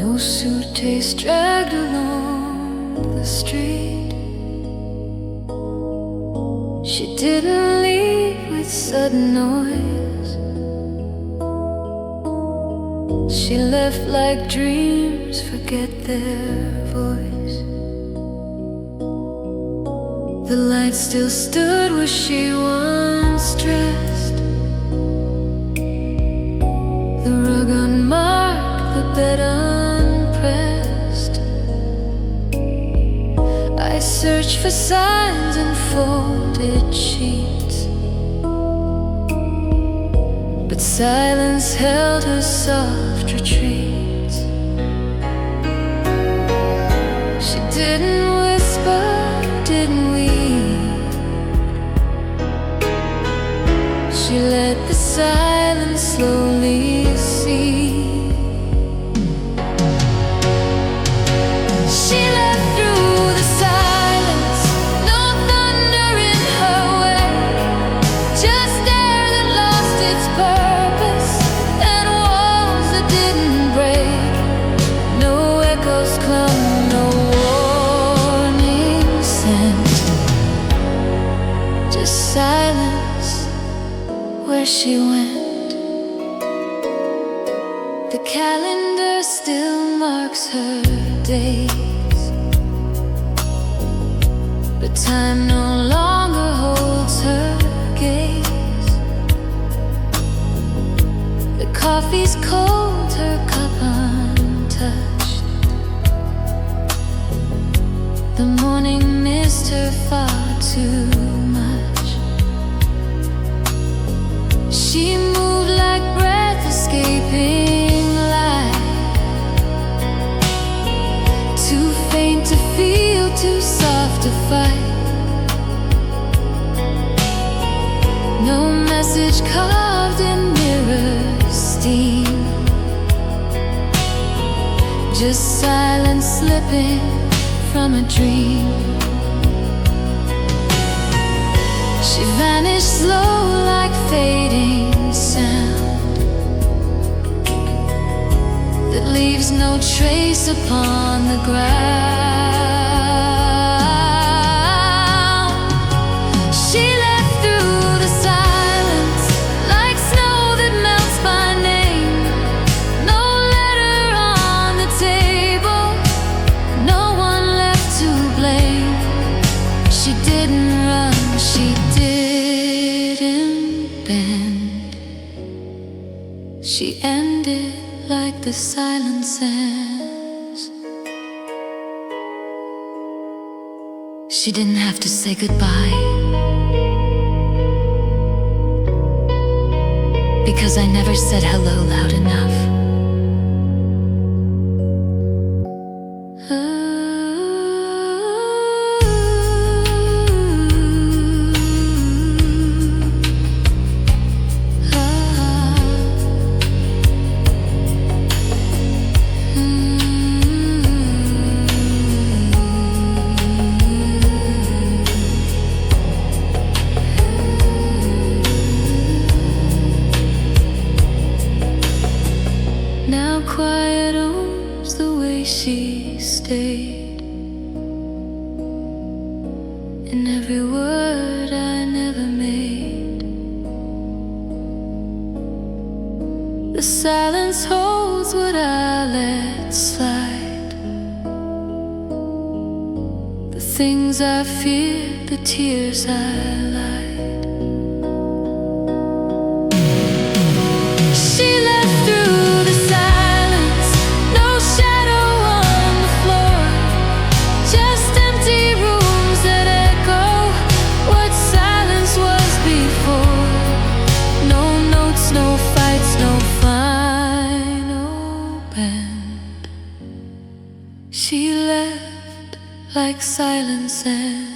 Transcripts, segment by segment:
No suitcase dragged along the street. She didn't leave with sudden noise. She left like dreams forget their voice. The light still stood where she once dressed. The rug unmarked, the bed unpressed. I searched for signs in folded sheets, but silence held her soft retreats. She didn't whisper, didn't weep. She let the silence slowly seep. She left through the silence, no thunder in her way, just air that lost its purpose, and walls that didn't break. No echoes clung, no warning sent, just silence where she went. The calendar still marks her days, but time no longer holds her gaze. The coffee's cold, her cup untouched. The morning missed her far too much. She moved like breath escaping light, too faint to feel, too soft to fight. No message carved in mirror steam, just silence slipping from a dream. She vanished slow like fading sound that leaves no trace upon the ground. She left through the silence like snow that melts by name. No letter on the table, no one left to blame. She didn't run, she didn't bend. She ended like the silence ends. She didn't have to say goodbye, because I never said hello loud enough. Now quiet owns the way she stayed, in every word I never made. The silence holds what I let slide, the things I feared, the tears I lied. She left through the silence, no shadow on the floor, just empty rooms that echo what silence was before. No notes, no fights, no final bend. She left like silence ends.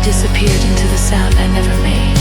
Disappeared into the sound I never made.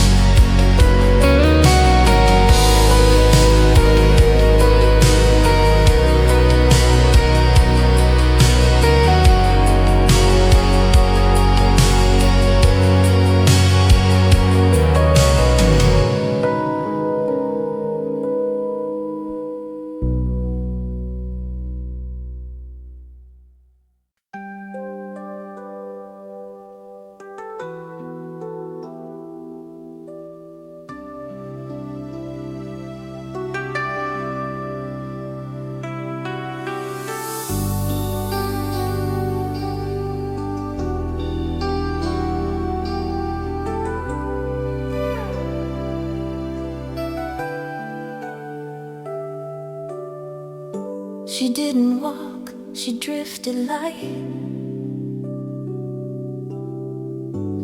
She didn't walk, she drifted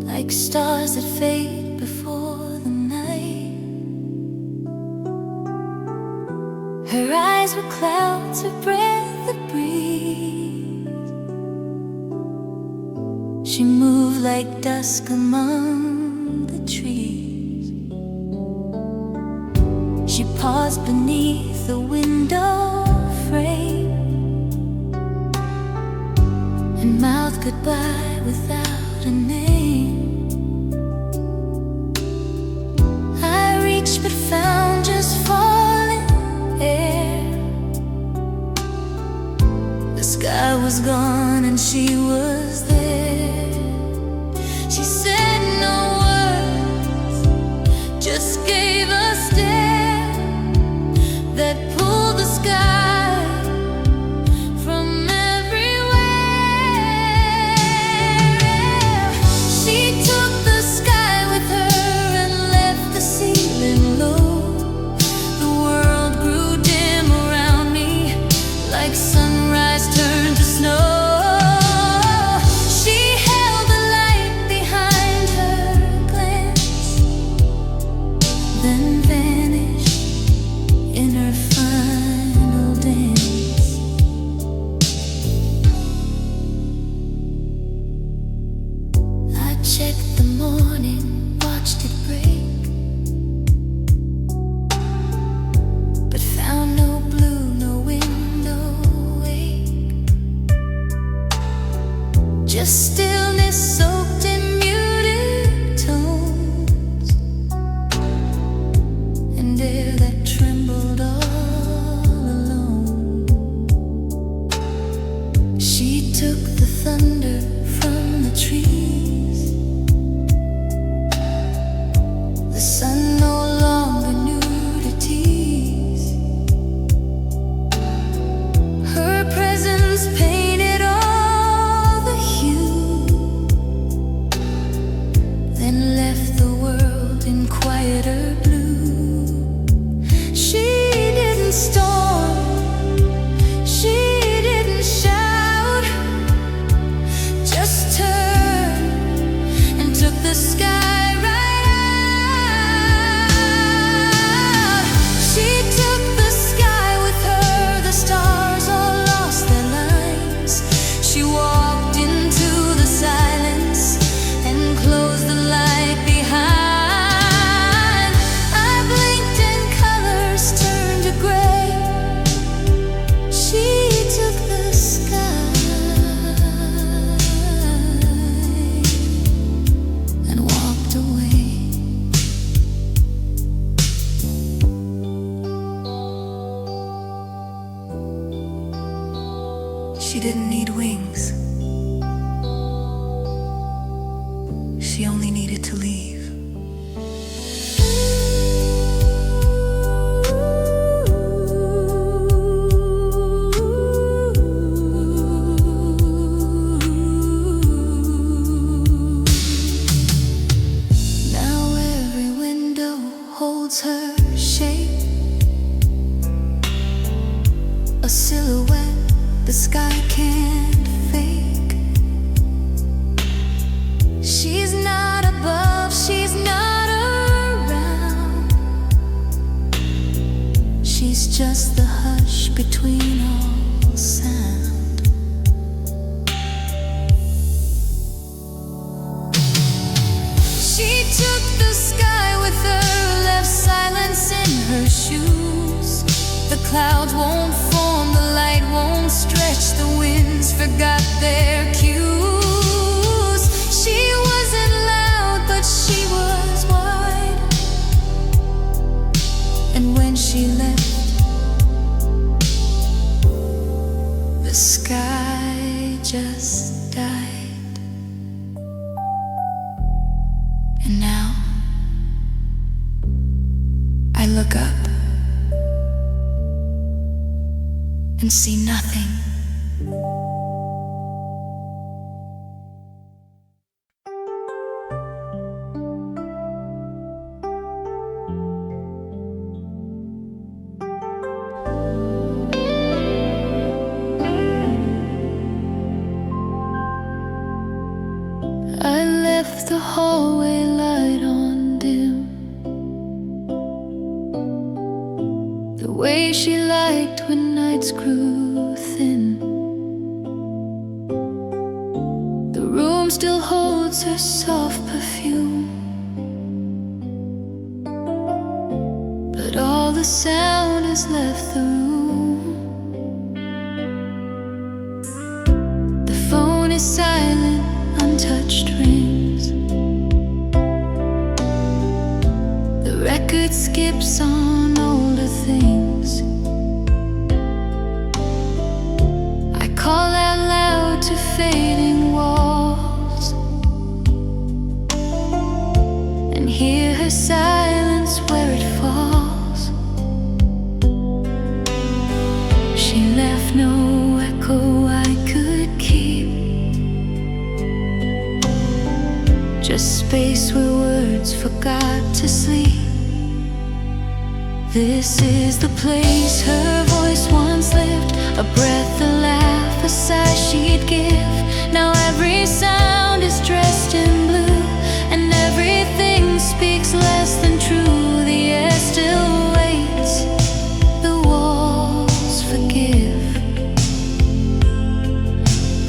like stars that fade before the night. Her eyes were clouds, her breath a breeze. She moved like dusk among the trees. She paused beneath the window frame and mouthed goodbye without a name. I reached but found just falling air. The sky was gone and she was there. She said no words, just gave a stare that pulled the sky from everywhere. She took the sky with her and left the ceiling low. The world grew dim around me, like sunrise turned to snow. She held the light behind her glance, then vanished in her final dance. I checked the morning, watched it break, but found no blue, no window wake. Just stillness soaked in muted tones, and air that trembled all alone. She took the thunder from the trees. The sun no longer knew to tease. Her presence painted all the hue, then left the world in quieter blue. She didn't storm, she didn't shout, just turned and took the sky right out. She took the sky with her, the stars all lost their lines. She walked into the silence and closed the light behind. I blinked and colors turned to gray. She took the sky and walked away. She didn't need wings. She only needed to leave. Now every window holds her shape, a silhouette the sky can't fake. She's not above, she's not around. She's just the hush between all sound. She took the sky with her, left silence in her shoes. The clouds won't form, the light won't stretch, the winds forgot their cues. She wasn't loud, but she was wide. And when she left, the sky just died. And now I look up and see nothing. lights grew thin. The room still holds her soft perfume, but all the sound has left the room. The phone is silent, untouched rings. The record skips on older things. I call out loud to fading walls and hear her silence where it falls. She left no echo I could keep, just space where words forgot to sleep. This is the place her voice once lived, a breath, a laugh, a sigh she'd give. Now every sound is dressed in blue, and everything speaks less than true. The air still waits, the walls forgive,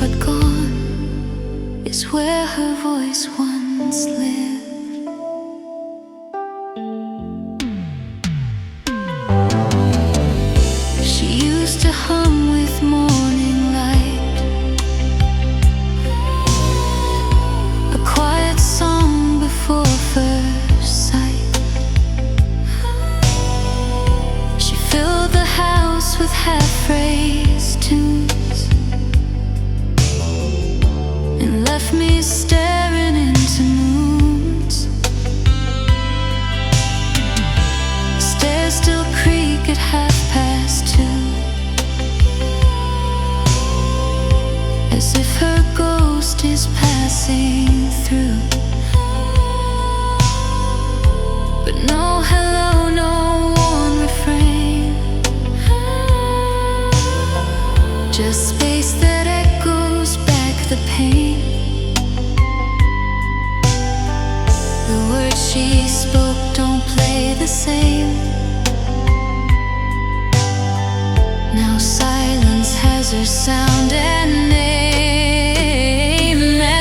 but gone is where her voice once lived. She used to hum with morning light, a quiet song before first sight. She filled the house with half-phrased tunes and left me staring into moons. The stairs still creak at 2:30, as if her ghost is passing through. But no hello, no warm refrain, just space that echoes back the pain. The words she spoke don't play the same. Now silence has her sound and name.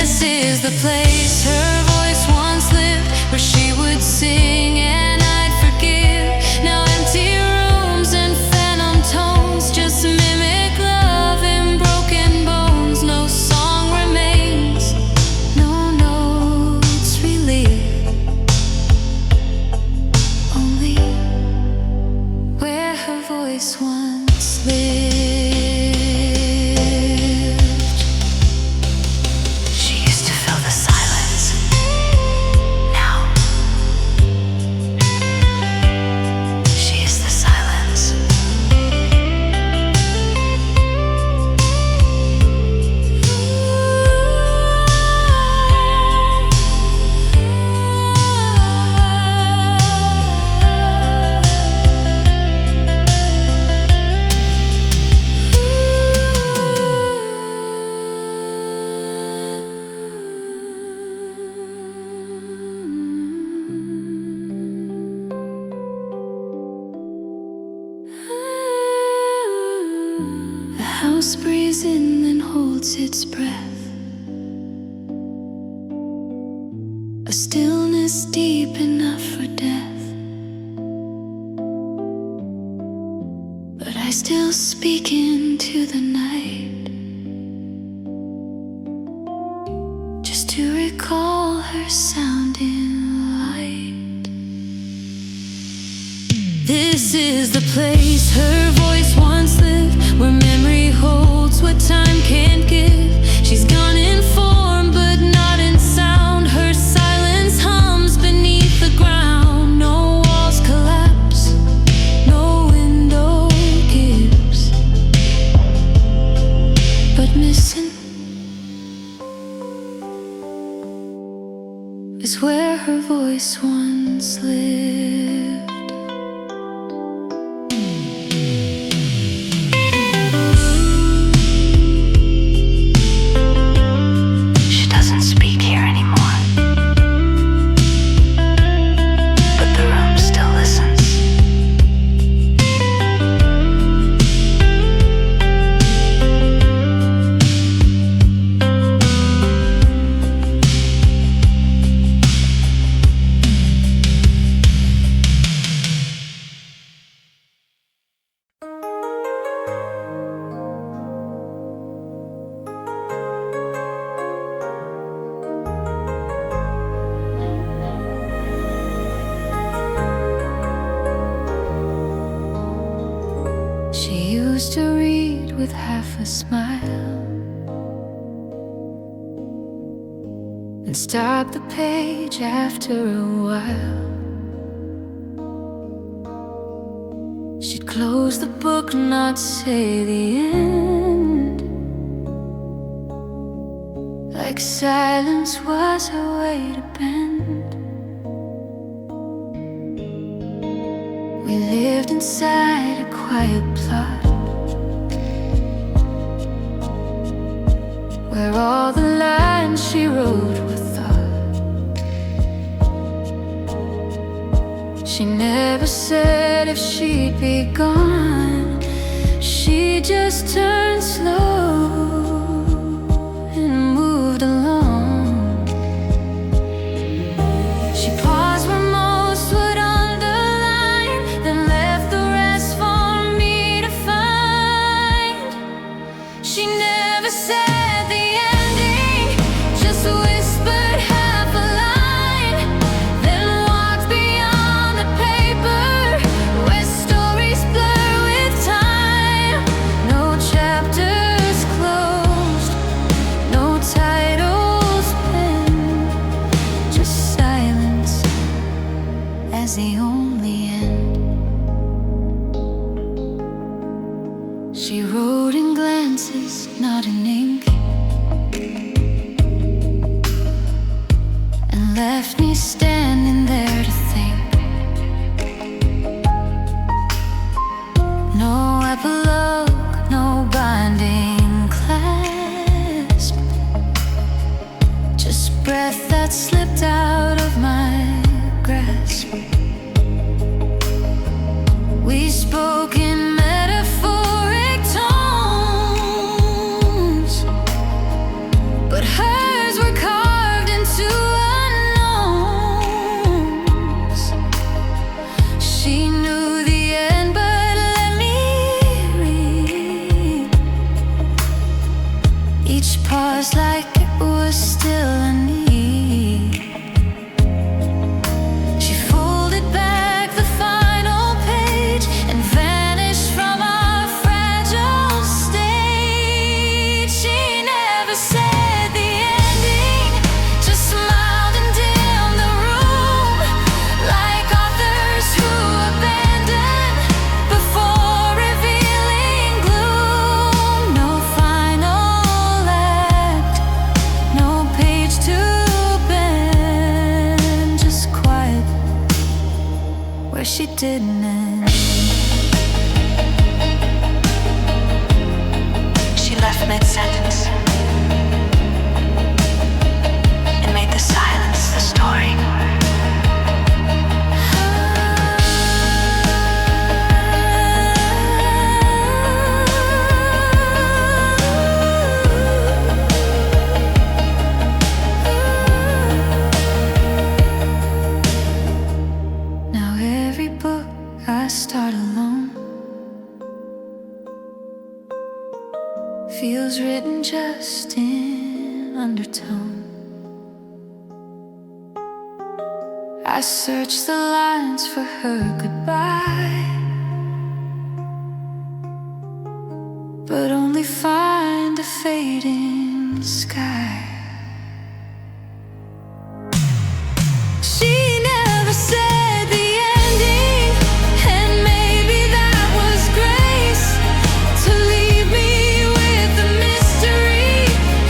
This is the place her voice once lived, where she would sing and I'd forgive. Now empty rooms and phantom tones just mimic love in broken bones. No song remains, no notes relive, only where her voice once lived. She used to fill the silence. Now she is the silence. The house breathes in and holds its breath, a stillness deep enough for death. But I still speak into the night, just to recall her sounding light. This is the place her voice once lived, where memory holds what time can't give. She's gone in form but not in sound. Her silence hums beneath the ground. No walls collapse, no window gives, but missing is where her voice once lived. with half a smile and stop the page after a while. She'd close the book, not say the end, like silence was her way to bend. We lived inside a quiet plot where all the lines she wrote were thought. She never said if she'd be gone. She just turned slow and moved along. She paused where most would underline, then left the rest for me to find. She never said the ending, just whispered half a line, then walked beyond the paper where stories blur with time. No chapters closed, no titles penned, just silence as the only end. She wrote in glances, not in ink, and left me standing there to think. No epilogue, no binding clasp, just breath that slipped out of my grasp. We spoke in metaphoric tones, but hers were carved into unknowns. She knew the end, but let me read each pause like it was still a need. She folded back the final page and vanished from our fragile state. She never said the ending, just smiled and dimmed the room, like authors who abandon before revealing gloom. No final act, no page to bend, just quiet where she didn't end. She left mid-sentence and made the silence the story. Now every book I start alone feels written just in undertone. I search the lines for her goodbye, but only find a fading sky. She never said the ending, and maybe that was grace, to leave me with the mystery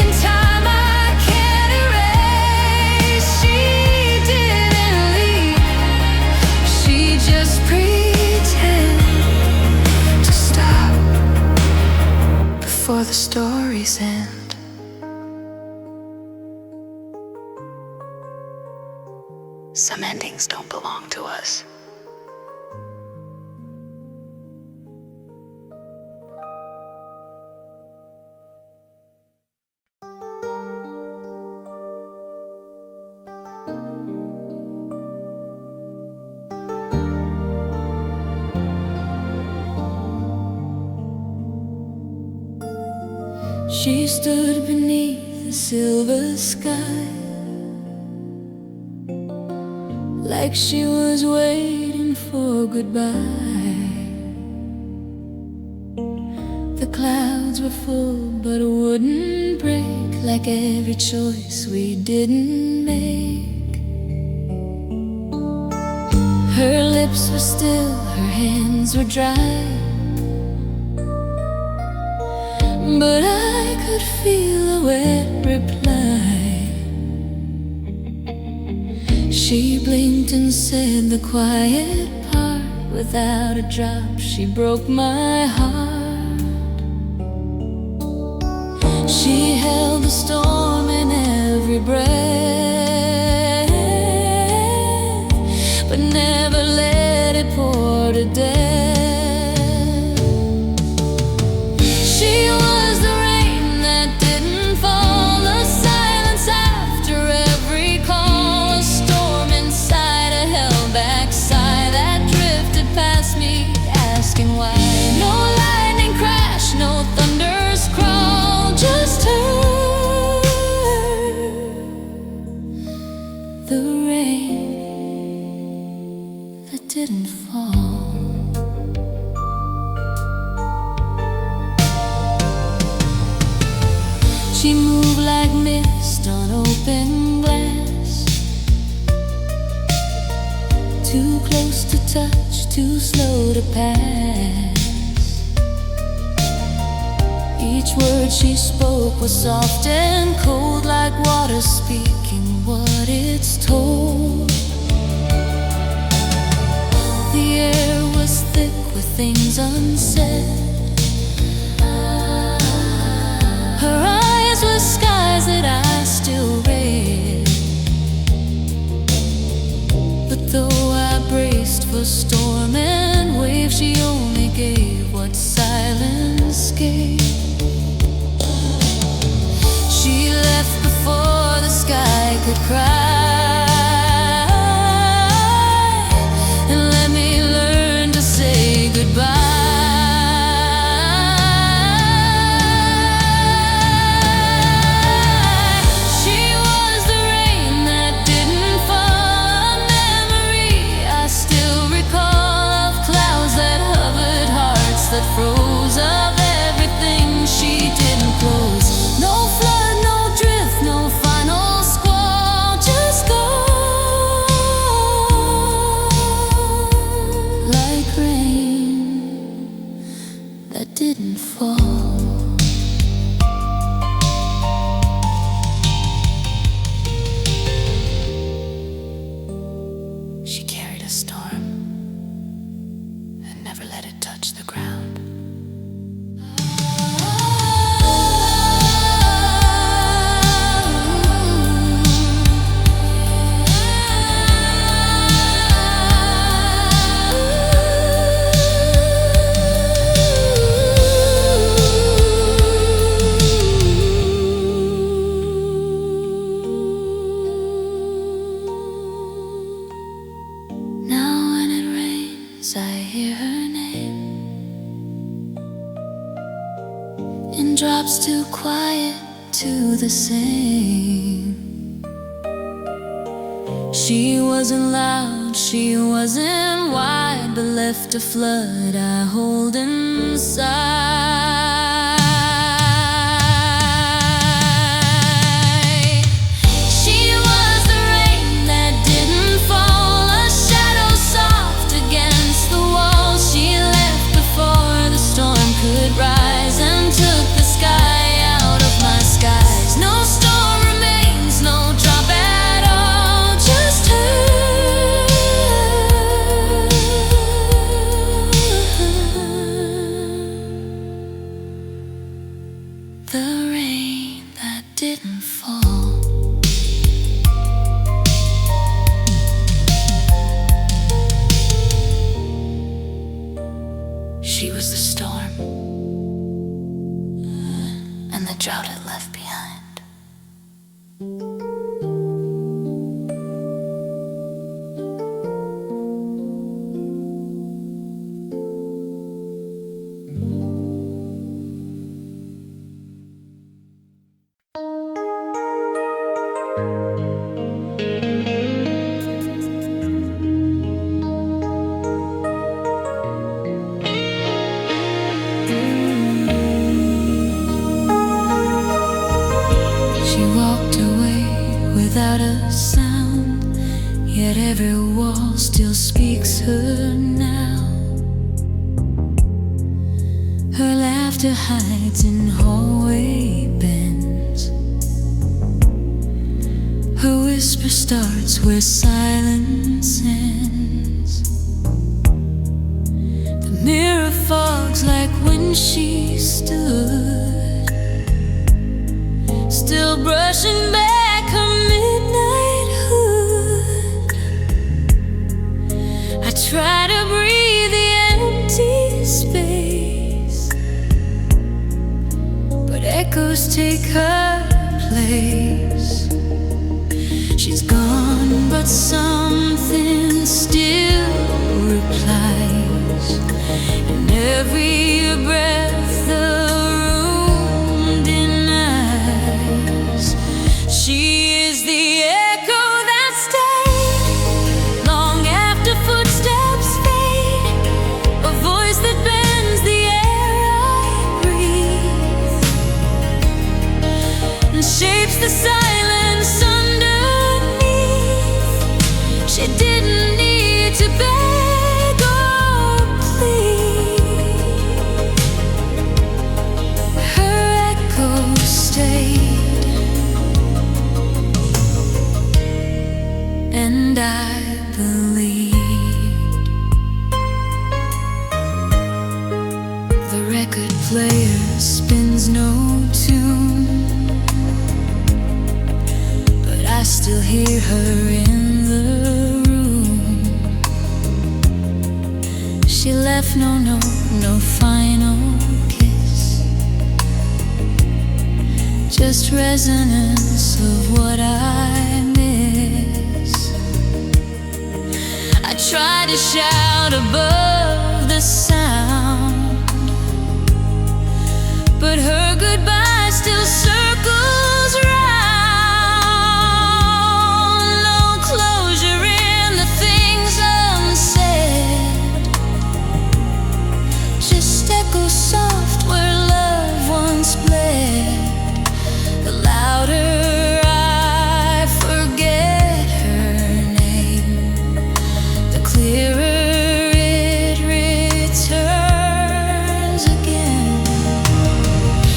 in time I can't erase. She didn't leave, she just pretended to stop before the story's end. Some endings don't belong to us. She stood beneath the silver sky, like she was waiting for goodbye. The clouds were full but wouldn't break, like every choice we didn't make. Her lips were still, her hands were dry, but I could feel a wet reply. She blinked and said the quiet part. Without a drop, she broke my heart. She held the storm in every breath, but never let it pour to death. She was the rain that didn't fall, a silence after every call, a storm inside a held-back sigh that drifted past me, asking why. No lightning crash, no thunder's crawl, just her, the rain that didn't fall. She moved like mist on open glass, too close to touch, too slow to pass. Each word she spoke was soft and cold, like water speaking what it's told. The air was thick with things unsaid. Her eyes were skies that I still read. But though I braced for storm and wave, she only gave what silence gave. She left before the sky could cry, and let me learn to say goodbye. That froze of everything she didn't close. No flood, no drift, no final squall, just go like rain that didn't fall. She carried a storm and never let it touch the ground. I hear her name in drops too quiet to the same. She wasn't loud, she wasn't wide, but left a flood I hold inside. She was the rain that didn't fall, a shadow soft against the wall. She left before the storm could rise and took the sky out of my skies. No storm remains, no drop at all, just her, the rain that didn't fall. She was the storm and the drought it left behind. She walked away without a sound, yet every wall still speaks her now. Her laughter hides in hallway bends. Her whisper starts where silence ends. The mirror fogs like when she stood, still brushing back her midnight hood. I try to breathe the empty space, but echoes take her place. She's gone, but something still replies. In every breath the room denies. She is the echo that stayed long after footsteps fade, a voice that bends the air I breathe and shapes the silence underneath. She didn't need to beg or plead. Her echo stayed, and I believed. The record player spins no tune, but I still hear her in the room. She left no note, no final kiss, just resonance of what I miss. I try to shout above the sound, but her goodbye still circles round. No closure in the things unsaid, just echo soft where love once bled. The louder I forget her name, the clearer it returns again.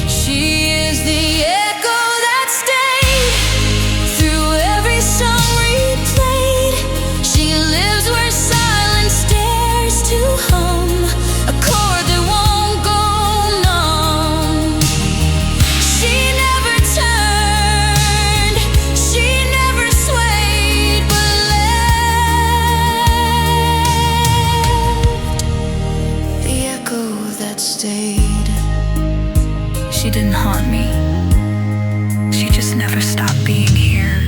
She is the echo that stayed through every song replayed. She lives where silence dares to hum, a chord that won't go numb. She never turned, she never swayed, but left the echo that stayed. She didn't haunt me, she just never stopped being here.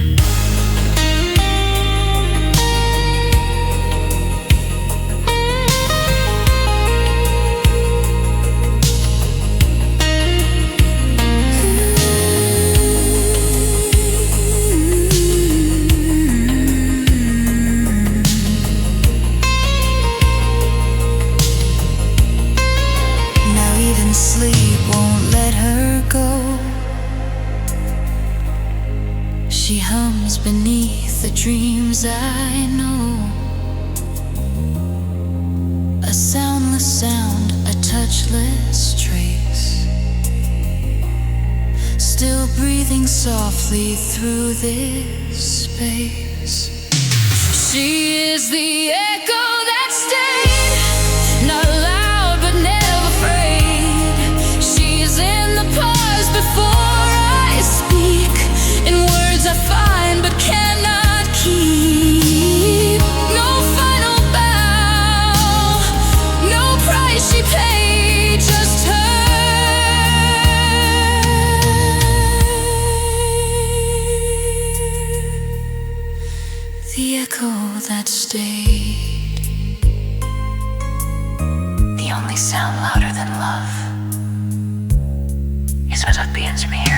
Now even sleep won't let her go. She hums beneath the dreams I know. A soundless sound, a touchless trace, still breathing softly through this space. She is the echo that stayed, not loud but never afraid. She's in the pause before I speak, in words I find but cannot keep. No final bow, no price she paid, just her. The echo that stayed. The only sound louder than love is without being to be heard.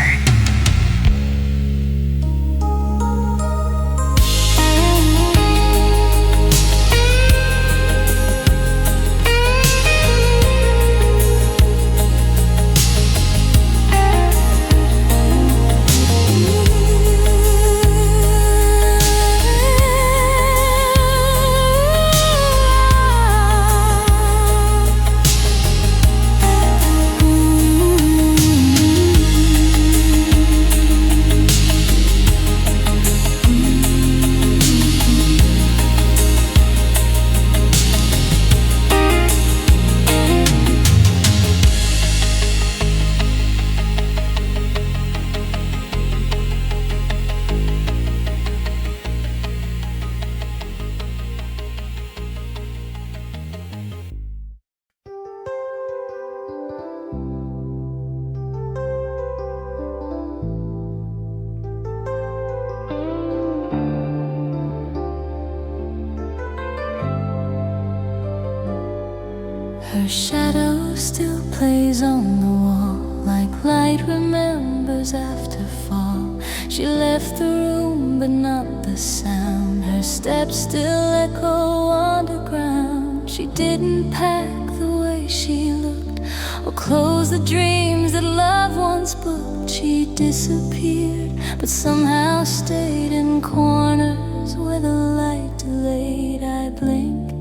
Her shadow still plays on the wall, like light remembers after fall. She left the room but not the sound. Her steps still echo underground. She didn't pack the way she looked, or close the dreams that love once booked. She disappeared but somehow stayed in corners where the light delayed. I blink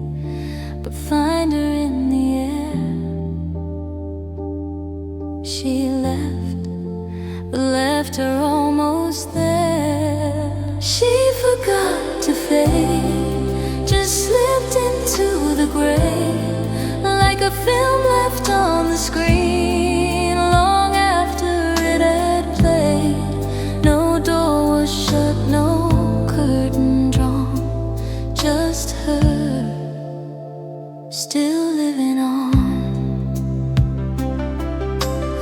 but find her in the air. She left, but left her almost there. She forgot to fade, just slipped into the gray, like a film left on the screen long after it had played. No door was shut, no curtain drawn, just her still living on.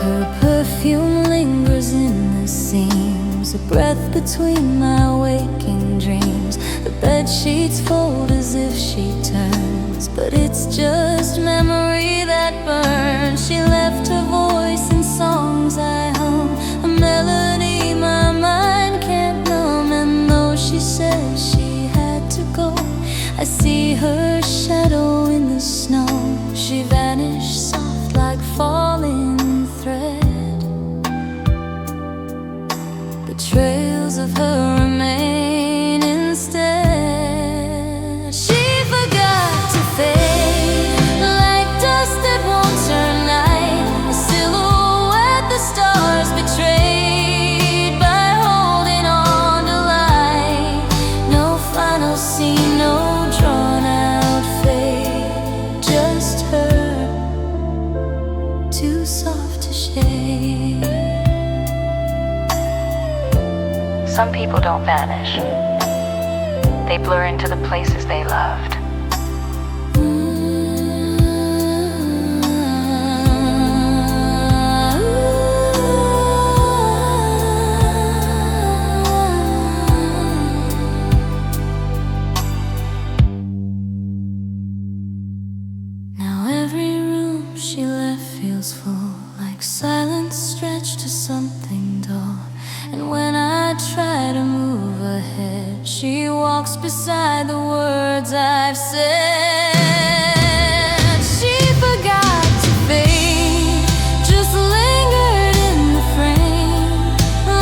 Her perfume lingers in the seams, a breath between my waking dreams. The bed sheets fold as if she turns, but it's just memory that burns. She left her voice in songs I hum, a melody my mind can't numb. And though she says she had to go, I see her shadow in the snow. She vanished soft like falling thread. The trails of her remain instead. She forgot to fade, like dust that won't turn night, a silhouette the stars betrayed by holding on to light. No final scene, no drawn out fade, just her, too soft to shade. Some people don't vanish. They blur into the places they loved. Now every room she left feels full, like silence stretched to something dull. And when I try to move ahead, she walks beside the words I've said. She forgot to fade, just lingered in the frame,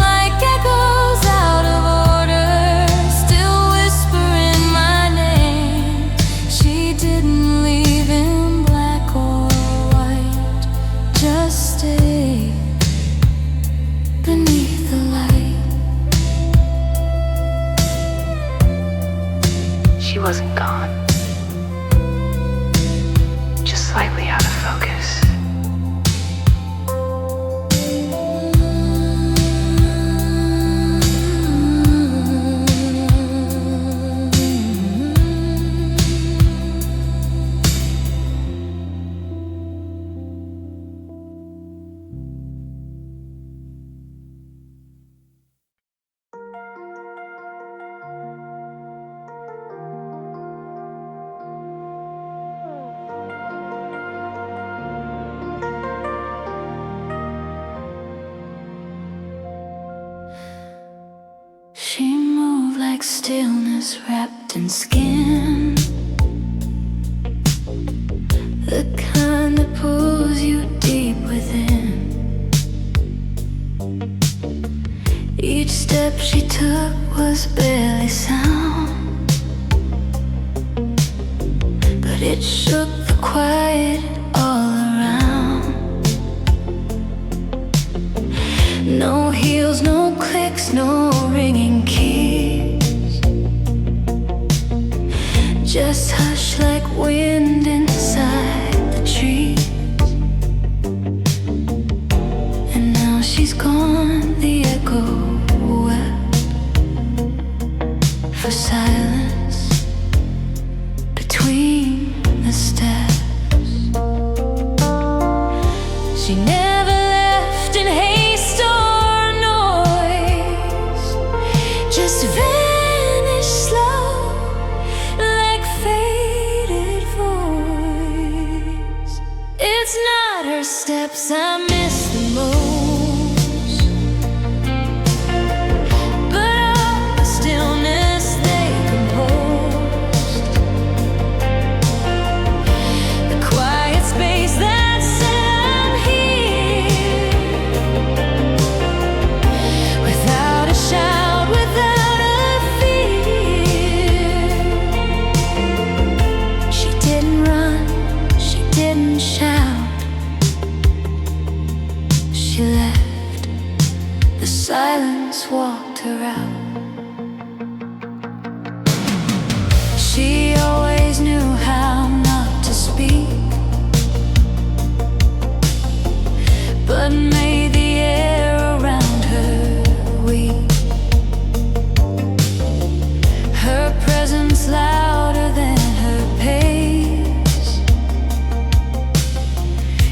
like echoes out of order, still whispering my name. She didn't leave in black or white, just stayed beneath the light. She wasn't gone, just slightly out of focus. She moved like stillness wrapped in skin, the kind that pulls you deep within. Each step she took was barely sound, but it shook the quiet all around. No heels, no clicks, no ringing keys, just hush like wind inside the trees. And now she's gone, the echo wept for silence between the steps. She never left in haste or noise, just vanished slow like faded voice. The silence walked her out. She always knew how not to speak, but made the air around her weak. Her presence louder than her pace.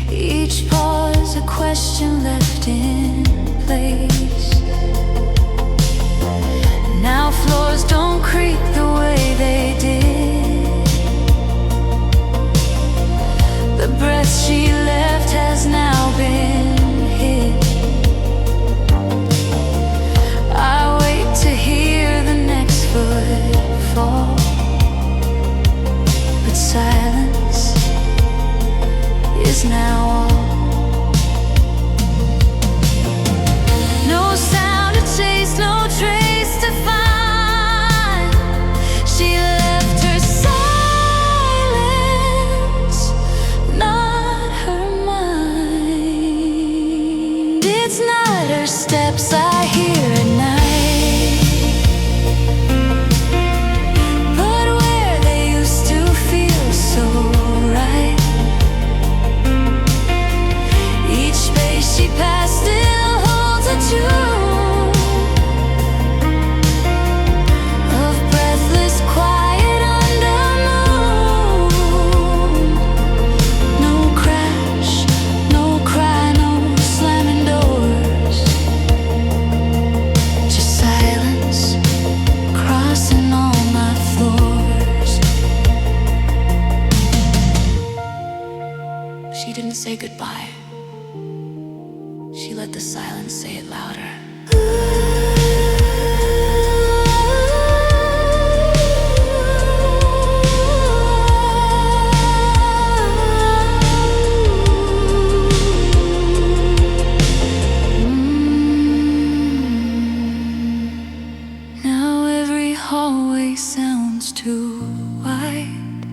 Each pause a question left in place. Now floors don't creak the way they did. The breath she left has now been hid. I wait to hear the next footfall, but silence is now all. No sound to chase, no trace to find. She left her silence, not her mind. It's not her steps I hear at night, but where they used to feel so right. Each space she passed still holds a tune of breathless quiet under moon. No crash, no cry, no slamming doors, just silence crossing all my floors. She didn't say goodbye. She let the silence say it louder. Now every hallway sounds too wide.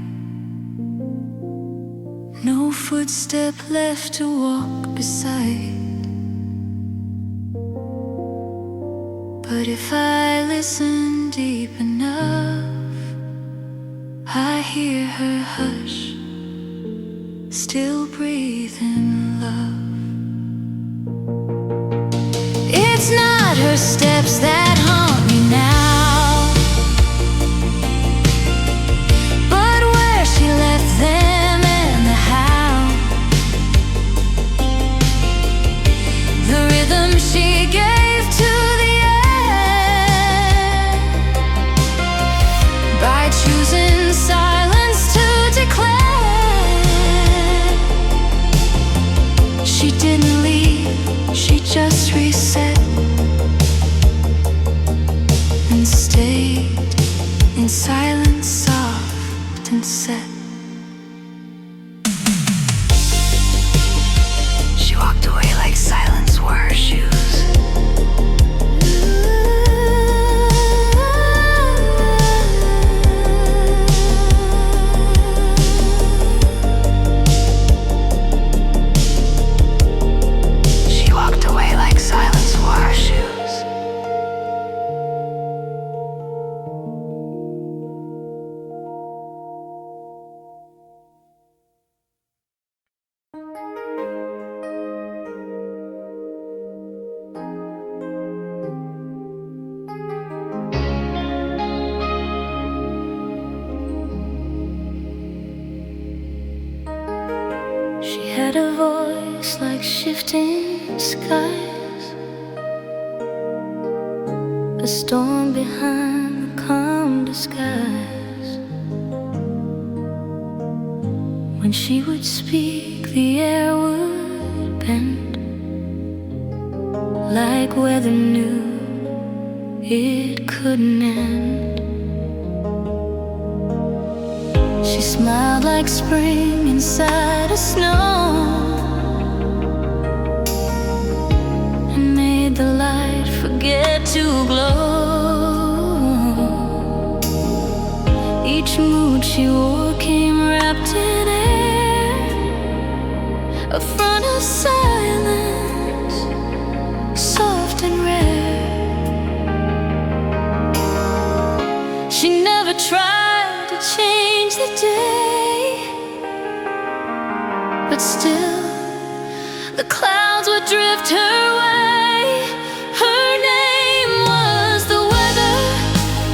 No footstep left to walk beside. But if I listen deep enough, I hear her hush, still breathing love. It's not her steps that haunt me now, but where she left them and the how. The rhythm she gave to the air by choosing silence to declare. She didn't leave, she just reset and stayed in silence, soft and set. She walked away like silence wore her shoes. She walked away like silence wore her shoes. She had a voice like shifting skies, a storm behind the calm disguise. When she would speak, the air would bend, like weather knew it couldn't end. She smiled like spring inside a snow, and made the light forget to glow. Each mood she wore came wrapped in air, a front of silence, soft and rare. tried to change the day, but still the clouds would drift her way. Her name was the weather,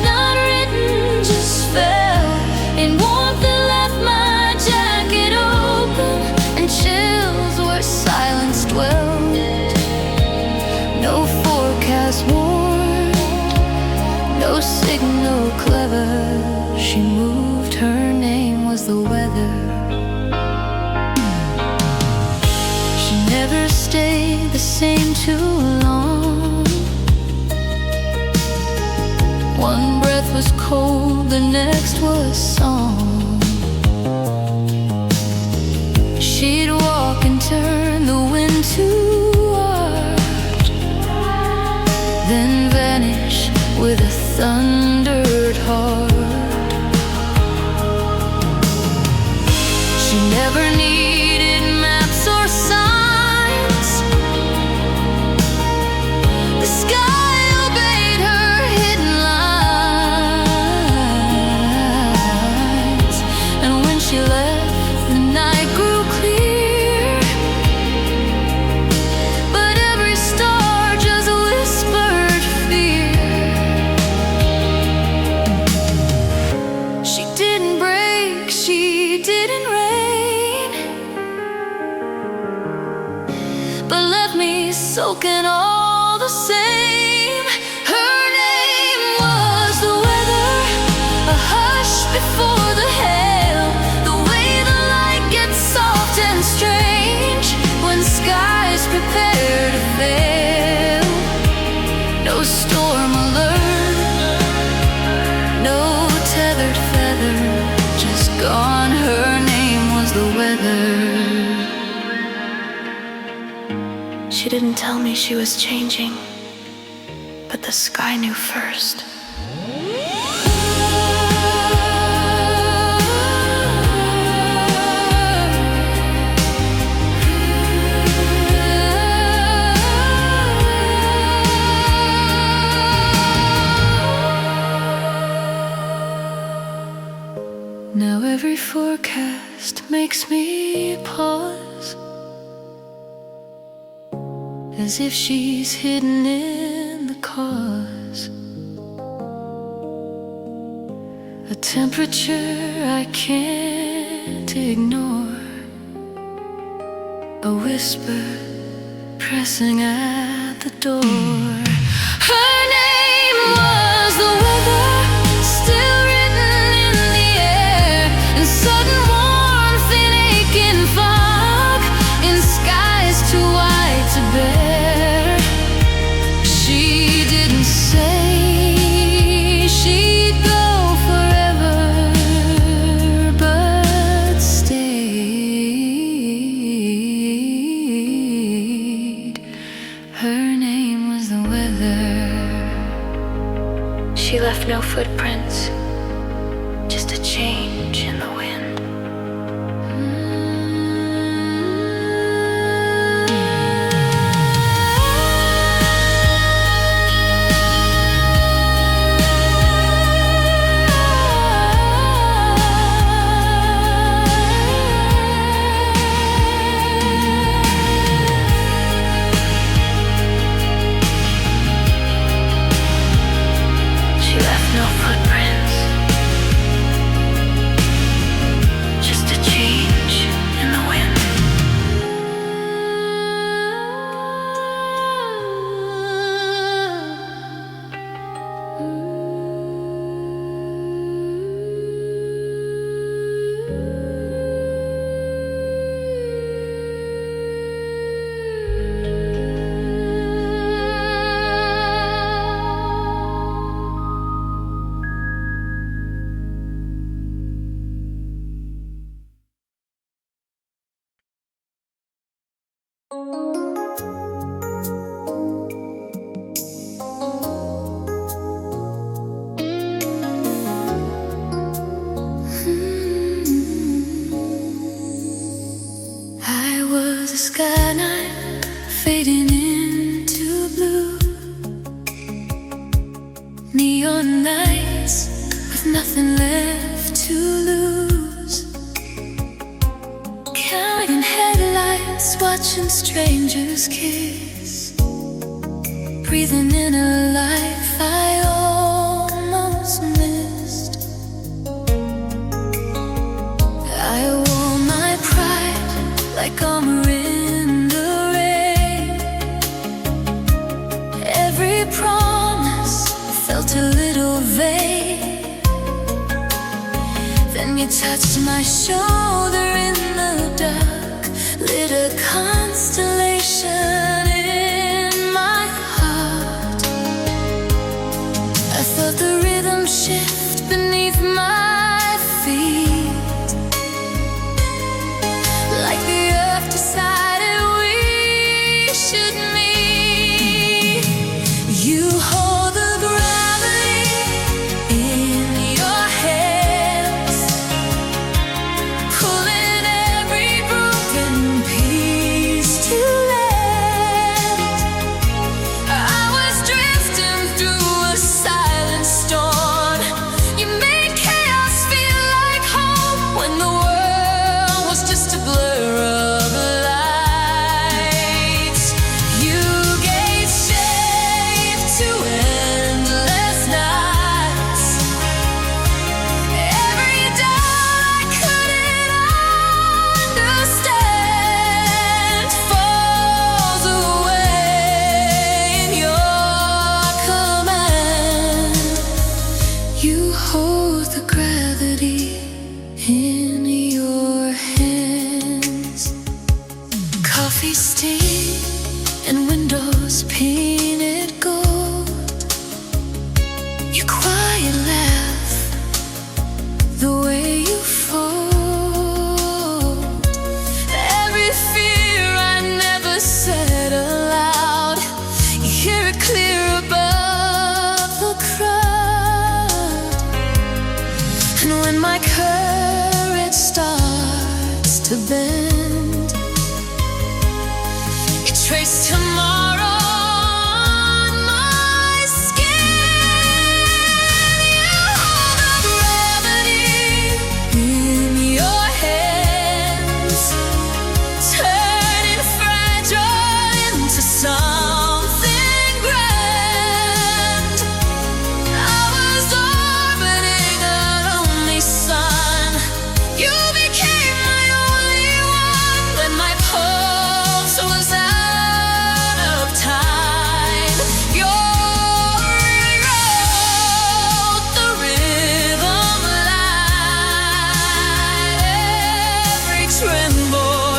not written, just fell in warmth that left my jacket open, and chills where silence dwelled. No forecast warned, no signal clever. She moved, her name was the weather. She never stayed the same too long. One breath was cold, the next was song. She'd walk and turn the wind to art, then vanish with a thundered heart. She never needed maps or signs. The sky obeyed her hidden lines, and when she left, the night grew clear, but every star just whispered fear. She didn't break, she didn't rain, but left me soaking all the same. Her name was the weather, a hush before the hail, the way the light gets soft and strange when skies prepare to fail. No storm alert, no tethered feather, just gone. Her name was the weather. She didn't tell me she was changing, but the sky knew first. Now every forecast makes me pause, as if she's hidden in the cause. A temperature I can't ignore, a whisper pressing at the door. Her name was the weather, still written in the air, in sudden warmth, in aching fog, in skies too wide to bear. She didn't say she'd go forever, but stayed. Her name was the weather. She left no footprints, just a change in the wind. She left no footprints, just a change in the wind. sky night fading into blue. Neon nights with nothing left to lose. Carrying headlights, watching strangers kiss, breathing in a life I almost missed. I wore my pride like armor in the rain. Every promise felt a little vague. Then you touched my shoulder in the dark, lit a constellation in my heart. I felt the rhythm shift beneath my feet, like the earth decided we should meet. You hold the gravity in your hands, pulling every broken piece to land. I was drifting through a silent storm. You made chaos feel like home when the world was just a blur of lights. You gave shape to endless nights. Every doubt I couldn't understand falls away in your command. You hold the gravity in your hands. Coffee steam and windows painted gold. Your quiet laugh, the way you fold. Every fear I never said aloud, you hear it clear above the crowd. And when my courage starts to bend, you trace tomorrow on my skin. You hold the gravity in your hands, turning fragile into something grand. I was orbiting a lonely sun. You became my only one when my pulse was out of time. You rewrote the rhythm line. Every tremble,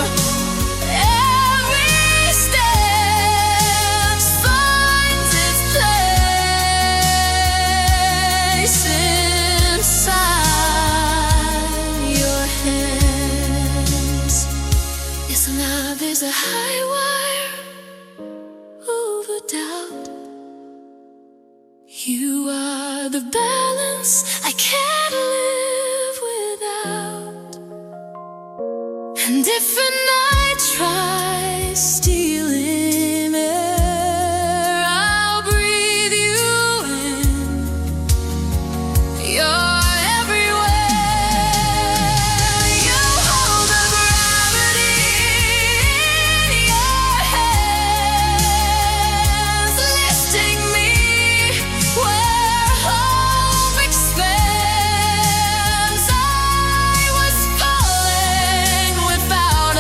every step finds its place inside your hands. Yes, now there's a high wire over doubt. You are the balance I can't live without. And if a night tries stealing air, I'll breathe you in. You're everywhere. You hold the gravity in your hands, lifting me where hope expands. I was falling without a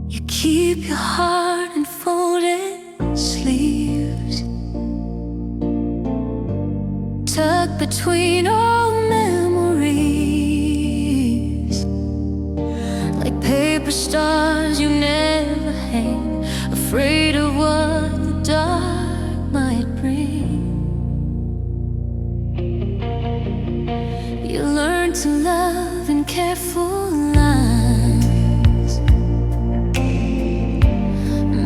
You keep your heart in folded sleeves, tucked between old memories, like paper stars you never hang, afraid of what the dark might bring. You learn to love in careful lines,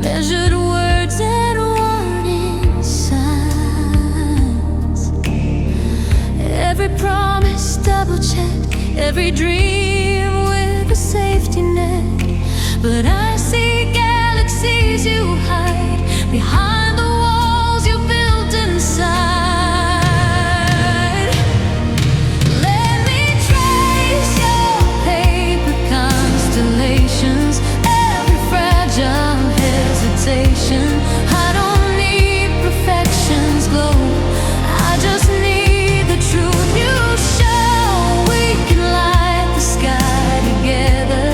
measured words and warning signs. Every promise double-checked, every dream with a safety net. But I see galaxies you hide behind the walls you built inside. Let me trace your paper constellations, every fragile hesitation. I don't need perfection's glow, I just need the truth you show. We can light the sky together,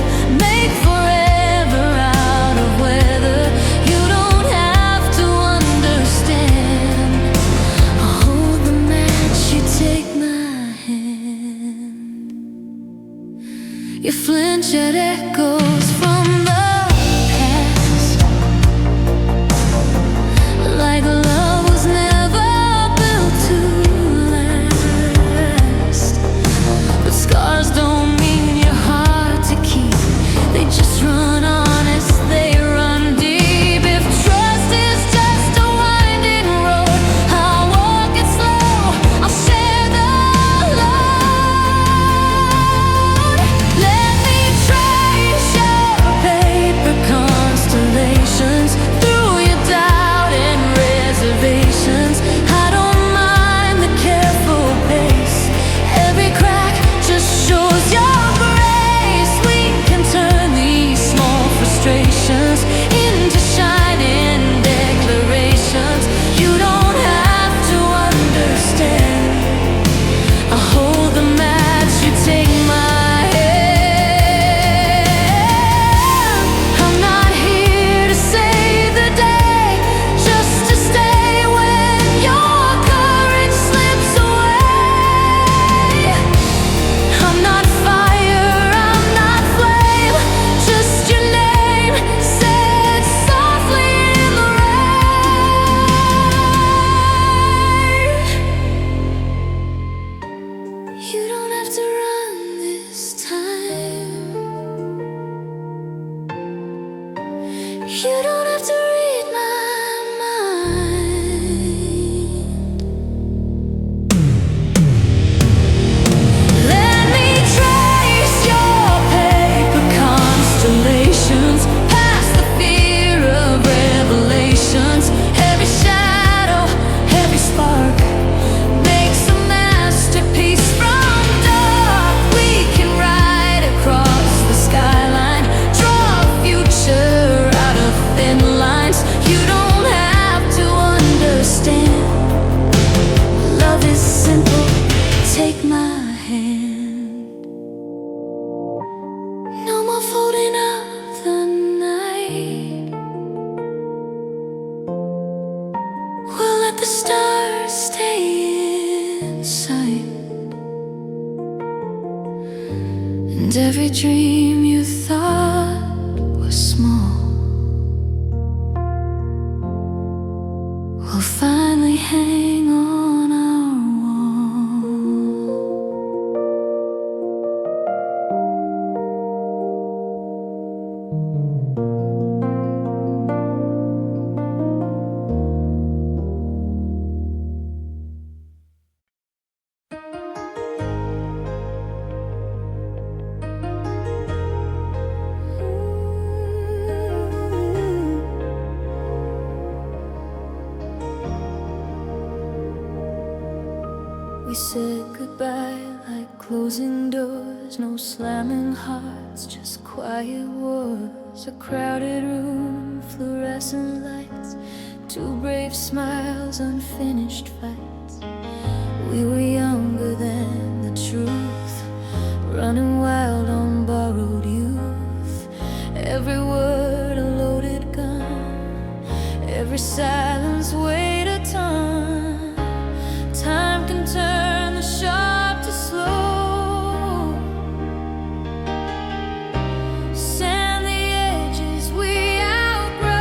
make forever out of weather. You don't have to understand. I'll hold the match, you take my hand. You flinch at echoes from the past, like love was never built to last. But scars don't mean you're hard to keep, they just run honest, they run deep. If trust is just a winding road, I'll walk it slow, I'll share the load. Let me trace your paper constellations through your doubt and reservations. I don't mind the careful pace, every crack just shows your grace. We can turn these small frustrations into shining declarations. You don't have to understand. I hold the match, you take my hand. I'm not here to save the day, just to stay when your courage slips away. I'm not fire, I'm not flame, just your name said softly in the rain. You don't have to run this time, you don't have to read my mind. Let me trace your paper constellations, past the fear of revelations. Every shadow, every spark makes a masterpiece from dark. We can ride across the skyline, draw a future out of thin lines. You don't have to understand. Love is simple, take my hand. No more folding up the night, we'll let the stars stay in sight. And every dream you thought was small will finally hang on our wall. We said goodbye like closing doors, no slamming hearts, just quiet wars. A crowded room, fluorescent lights, two brave smiles, unfinished fights. We were younger than the truth, running wild on borrowed youth. Every word word, a loaded gun. Every silence weighed a ton. Time can turn the sharp to slow. Sand the edges we outgrow.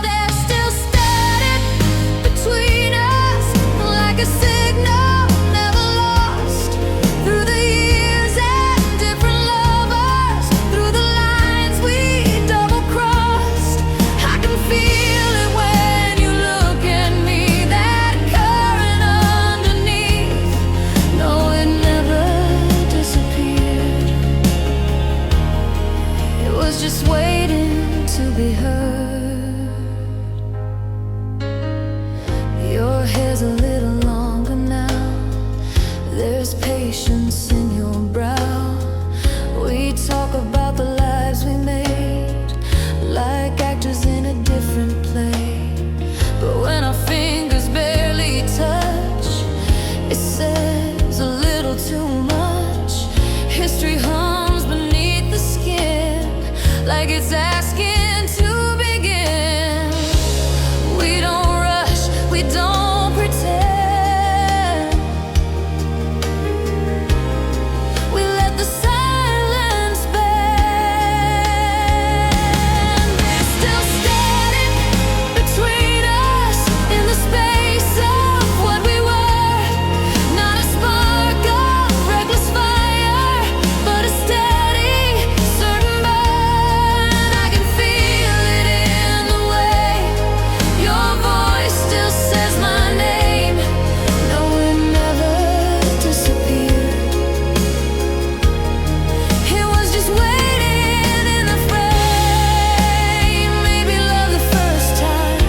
There's still static between us, like a signal never lost. Through the years and different lovers, through the lines we double-crossed. I can feel it when you look at me, that current underneath. No, it never disappeared. It was just waiting to be heard. Your hair's a little longer now. There's patience in your brow. We talk about the lives we made, like actors in a different play. But when our fingers barely touch, it says a little too much. History hums beneath the skin, like it's asking to begin. We don't rush, we don't pretend. We let the silence bend. There's still static between us, in the space of what we were. Not a spark of reckless fire, but a steady, certain burn. I can feel it in the way your voice still says my name. No, it never disappeared. It was just waiting in the frame. Maybe love the first time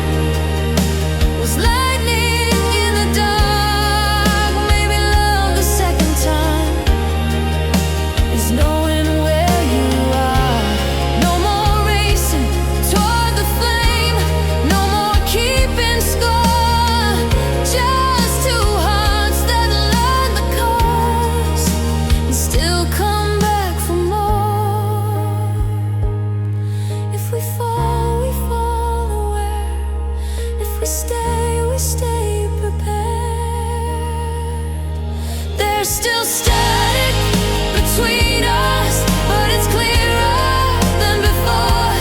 was lightning in the dark. Maybe love the second time is knowing where you are. No more racing toward the flame, no more keeping score. Just two hearts that learn the course and still come back for more. If we fall aware. If we stay prepared. There's still static between us, but it's clearer than before.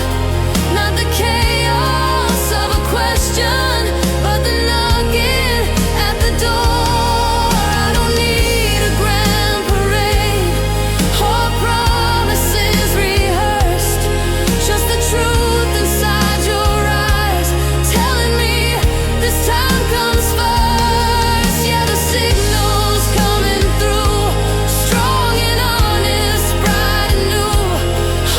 Not the chaos of a question, but the knocking at the door. I don't need a grand parade or promises rehearsed. Just the truth inside your eyes, telling me this time comes first. Yeah, the signal's coming through, strong and honest, bright and new.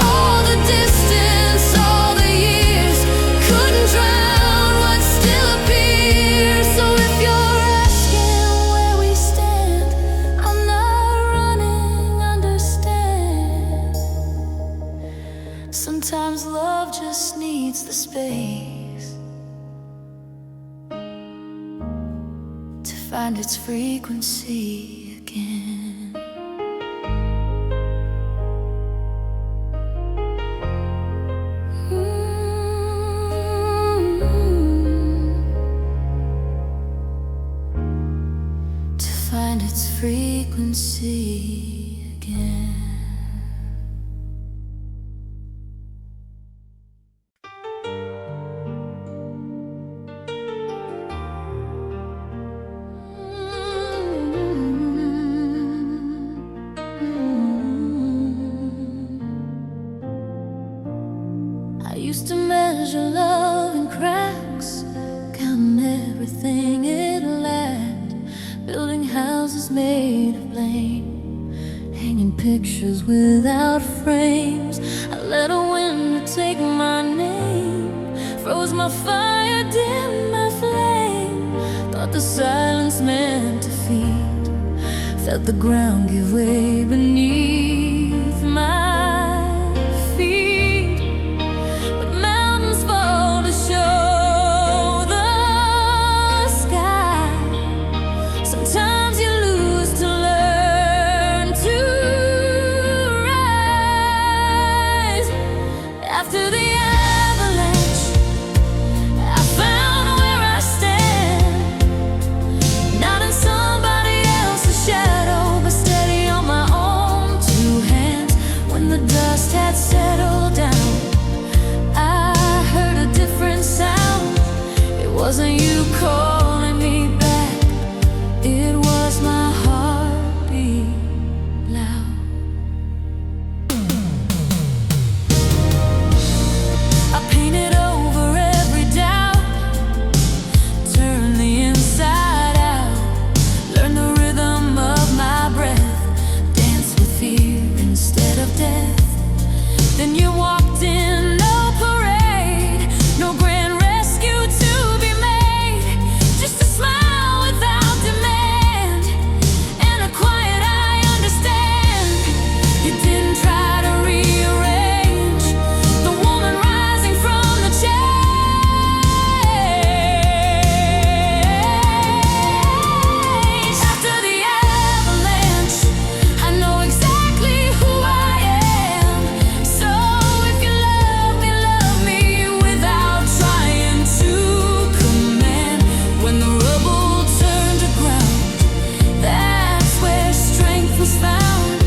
All the distance, all the years couldn't drown what still appears. So if you're asking where we stand, I'm not running, understand. Sometimes love just needs the space to find its frequency again. To find its frequency again. I used to measure love in cracks, counting everything it lacked, building houses made of blame, hanging pictures without frames. I let a wind take my name, froze my fire, dimmed my flame. Thought the silence meant defeat, felt the ground give way beneath my feet. But mountains fall to show the sky. Sometimes you lose to learn to rise. dust had settled down, I heard a different sound. It wasn't you calling me back, it was my heartbeat loud. I painted over every doubt, turned the inside out, learned the rhythm of my breath, danced with fear instead of death. Then you walked in, no parade, no grand rescue to be made, just a smile without demand, and a quiet I understand. You didn't try to rearrange the woman rising from the change. After the avalanche, I know exactly who I am. So if you love me without trying to command. When the rubble turned to ground, that's where strength was found.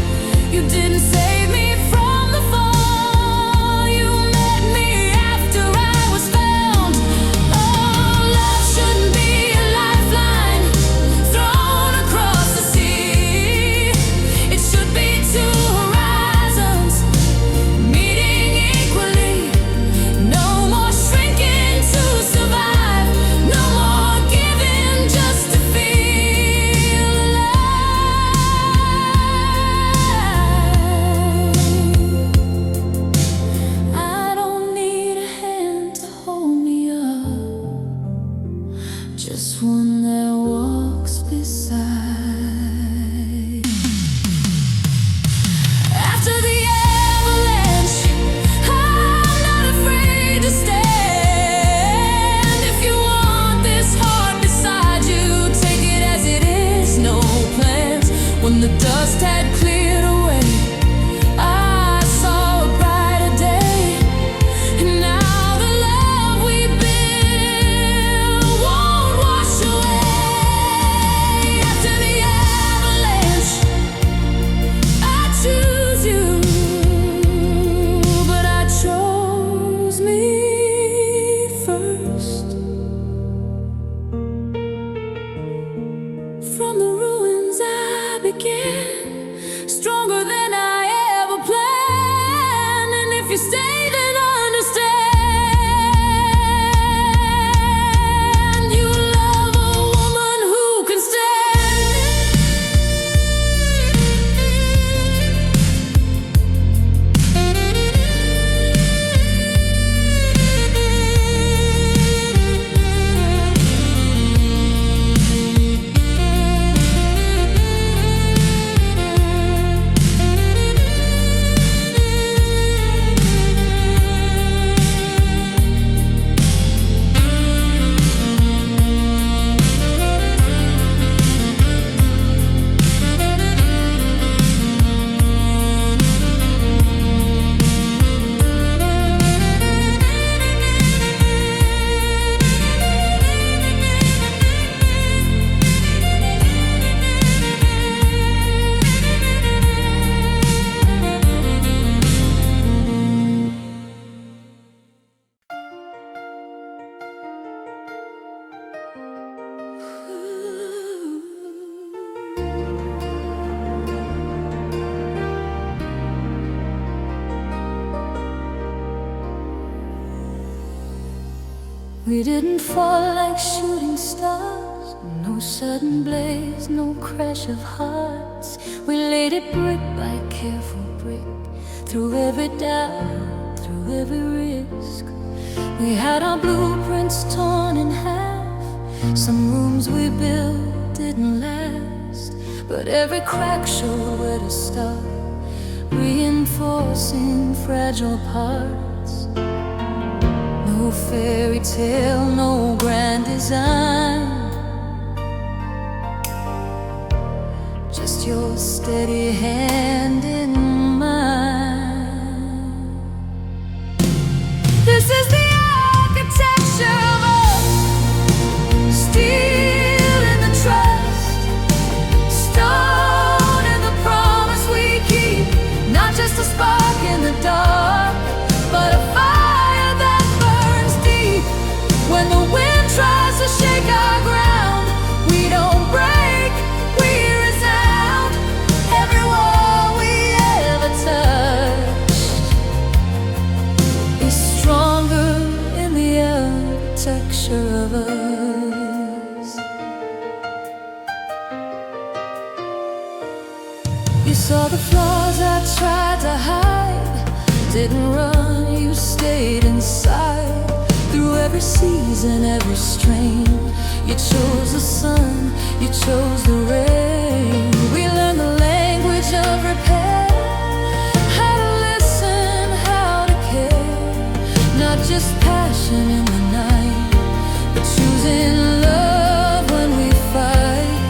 You didn't save me from the fall, you met me after I was found. Oh, love shouldn't be a lifeline thrown across the sea. It should be two horizons meeting equally. No more shrinking to survive, no more giving just to feel alive. I don't need a hand to hold me up, just one that walks beside. After the avalanche, I'm not afraid to stand. If you want this heart beside you, take it as it is, no plans. When the dust had cleared away, I saw a brighter day. And now the love we built won't wash away. After the avalanche, I choose you, but I chose me first. From the ruins I began, stronger than I ever planned. And if you stay, then understand. You love a woman who can We didn't fall like shooting stars, no sudden blaze, no crash of hearts. We laid it brick by careful brick, through every doubt, through every risk. We had our blueprints torn in half. Some rooms we built didn't last, but every crack showed where to start, reinforcing fragile parts. No fairy tale, no grand design, just your steady hand in mine. This is the architecture of us, steel in the trust, stone in the promise we keep, not just a spark in the dark. of us. You saw the flaws I tried to hide. Didn't run, you stayed inside. Through every season, every strain, you chose the sun, you chose the rain. We learned the language of repair, how to listen, how to care. Not just passion in the night, but choosing love when we fight.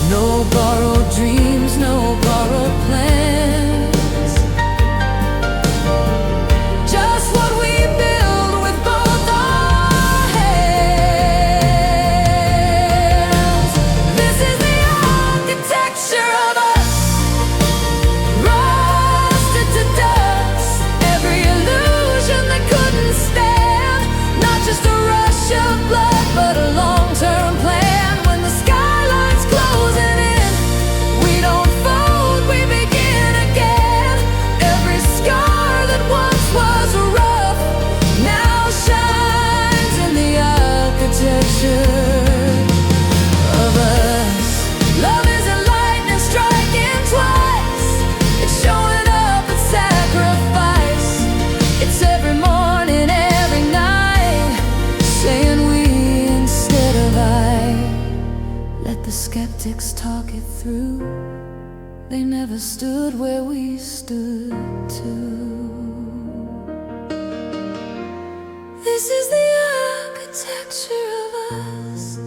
No borrowed dreams, no borrowed plans, just what we build with both our hands. This is the architecture of us, rusted to dust. Every illusion that couldn't stand, not just a rush of blood, but a long-term plan. When the skyline's closing in, we don't fold, we begin again. Every scar that once was rough now shines in the architecture of us. Love isn't lightning striking twice, it's showing up with sacrifice. It's every morning, every night, saying we instead of I. Let the skeptics talk it through, they never stood where we stood too. This is the architecture of us,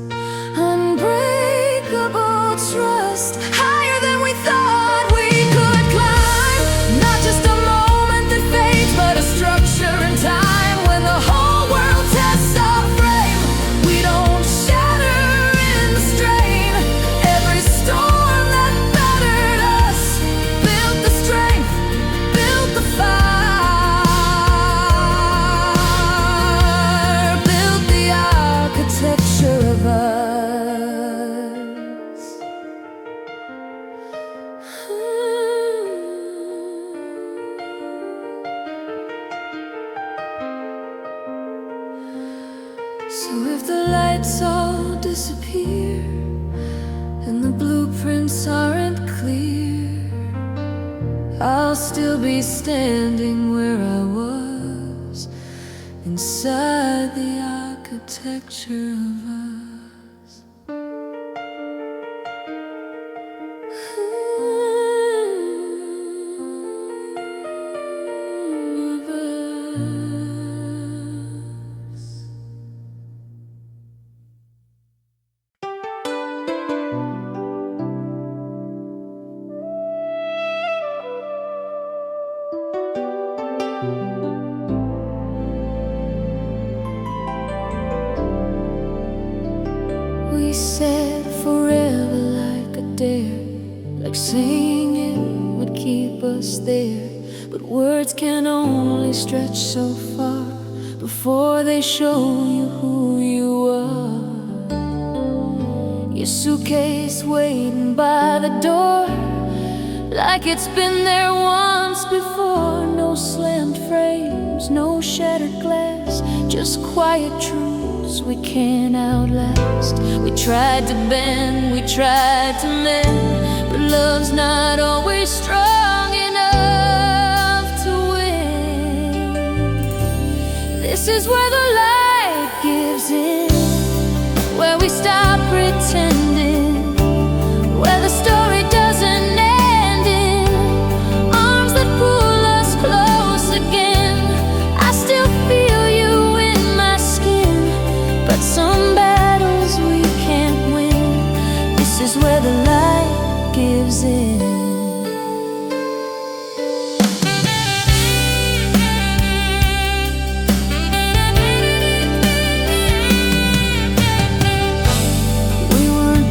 unbreakable trust, higher than we thought we could climb. Not just a moment that fades, but a structure in time. When the whole world tests our frame, we don't shatter in the strain. Every storm that battered us built the strength, built the fire, built the architecture of us. So if the lights all disappear and the blueprints aren't clear, I'll still be standing where I was, inside the architecture of us. Of us. We said forever like a dare, like saying it would keep us there. But words can only stretch so far before they show you who you are. Your suitcase waiting by the door, like it's been there once before. No slammed frames, no shattered glass, just quiet truths we can't outlast. We tried to bend, we tried to mend, but love's not always strong enough to win. This is where the light gives in, where we stop pretending, where the story doesn't end in arms that pull us close again. I still feel you in my skin, but some battles we can't win. This is where the light gives in. We weren't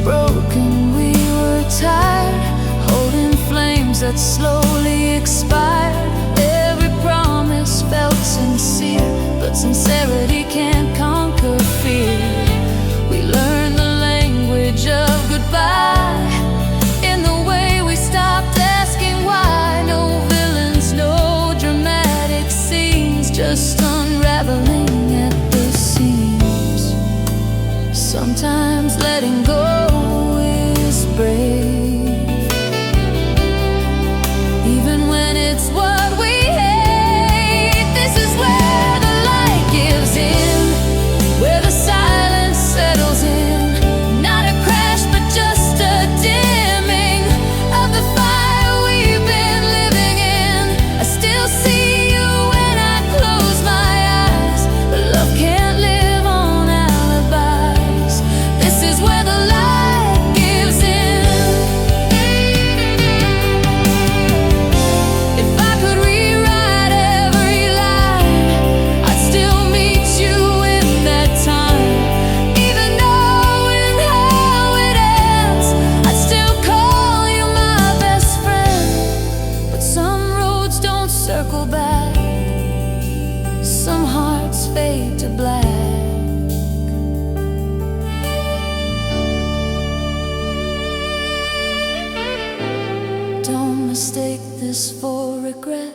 regret.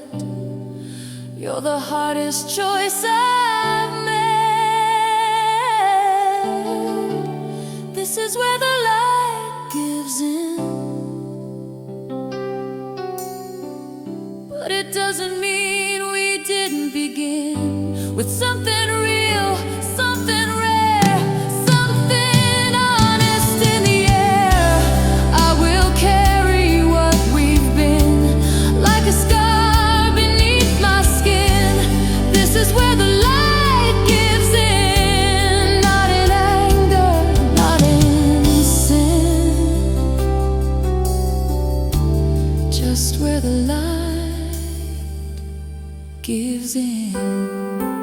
You're the hardest choice I've made. This is where the light gives in, but it doesn't mean we didn't begin with something real, something rare, something honest in the air. I will carry what we've been like a scar beneath my skin. This is where the light gives in, not in anger, not in sin, just where the light gives in.